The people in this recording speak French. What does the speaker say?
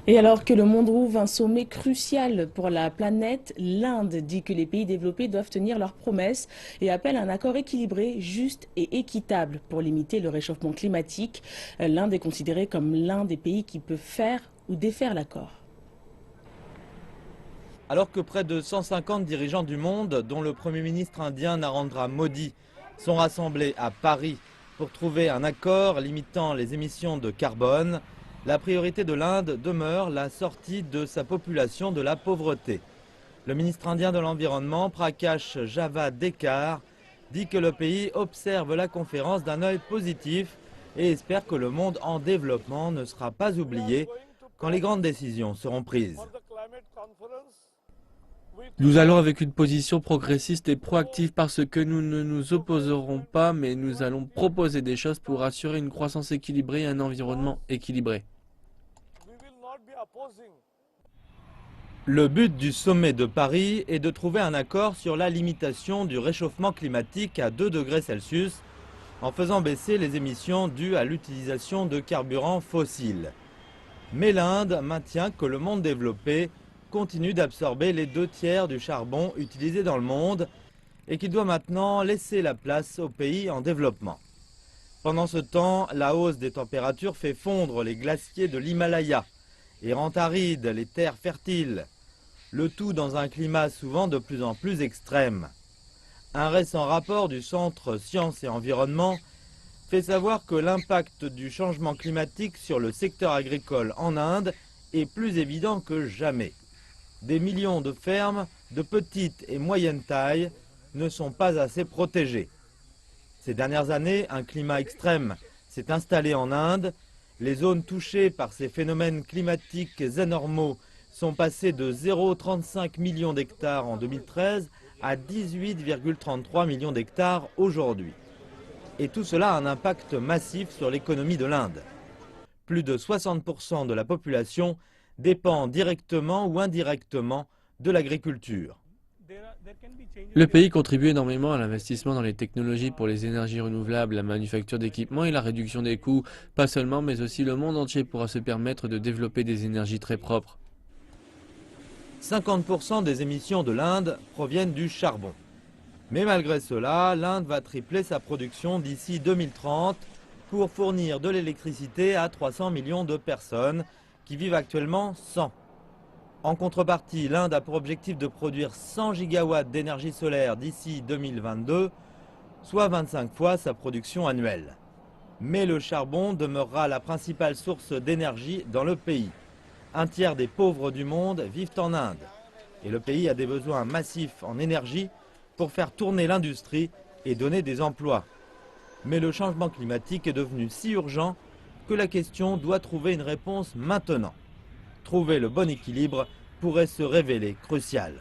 Et alors que le monde rouvre un sommet crucial pour la planète, l'Inde dit que les pays développés doivent tenir leurs promesses et appelle à un accord équilibré, juste et équitable pour limiter le réchauffement climatique. L'Inde est considérée comme l'un des pays qui peut faire ou défaire l'accord. Alors que près de 150 dirigeants du monde, dont le Premier ministre indien Narendra Modi, sont rassemblés à Paris pour trouver un accord limitant les émissions de carbone, la priorité de l'Inde demeure la sortie de sa population de la pauvreté. Le ministre indien de l'Environnement, Prakash Javadekar, dit que le pays observe la conférence d'un œil positif et espère que le monde en développement ne sera pas oublié quand les grandes décisions seront prises. Nous allons avec une position progressiste et proactive parce que nous ne nous opposerons pas, mais nous allons proposer des choses pour assurer une croissance équilibrée et un environnement équilibré. Le but du sommet de Paris est de trouver un accord sur la limitation du réchauffement climatique à 2 degrés Celsius en faisant baisser les émissions dues à l'utilisation de carburants fossiles. Mais l'Inde maintient que le monde développé continue d'absorber les 2/3 du charbon utilisé dans le monde et qu'il doit maintenant laisser la place aux pays en développement. Pendant ce temps, la hausse des températures fait fondre les glaciers de l'Himalaya et rend arides les terres fertiles, le tout dans un climat souvent de plus en plus extrême. Un récent rapport du Centre Sciences et Environnement fait savoir que l'impact du changement climatique sur le secteur agricole en Inde est plus évident que jamais. Des millions de fermes de petite et moyenne taille ne sont pas assez protégées. Ces dernières années, un climat extrême s'est installé en Inde. Les zones touchées par ces phénomènes climatiques anormaux sont passées de 0,35 millions d'hectares en 2013 à 18,33 millions d'hectares aujourd'hui. Et tout cela a un impact massif sur l'économie de l'Inde. Plus de 60% de la population dépend directement ou indirectement de l'agriculture. Le pays contribue énormément à l'investissement dans les technologies pour les énergies renouvelables, la manufacture d'équipements et la réduction des coûts. Pas seulement, mais aussi le monde entier pourra se permettre de développer des énergies très propres. 50% des émissions de l'Inde proviennent du charbon. Mais malgré cela, l'Inde va tripler sa production d'ici 2030 pour fournir de l'électricité à 300 millions de personnes qui vivent actuellement sans. En contrepartie, l'Inde a pour objectif de produire 100 gigawatts d'énergie solaire d'ici 2022, soit 25 fois sa production annuelle. Mais le charbon demeurera la principale source d'énergie dans le pays. Un tiers des pauvres du monde vivent en Inde. Et le pays a des besoins massifs en énergie pour faire tourner l'industrie et donner des emplois. Mais le changement climatique est devenu si urgent que la question doit trouver une réponse maintenant. Trouver le bon équilibre pourrait se révéler crucial.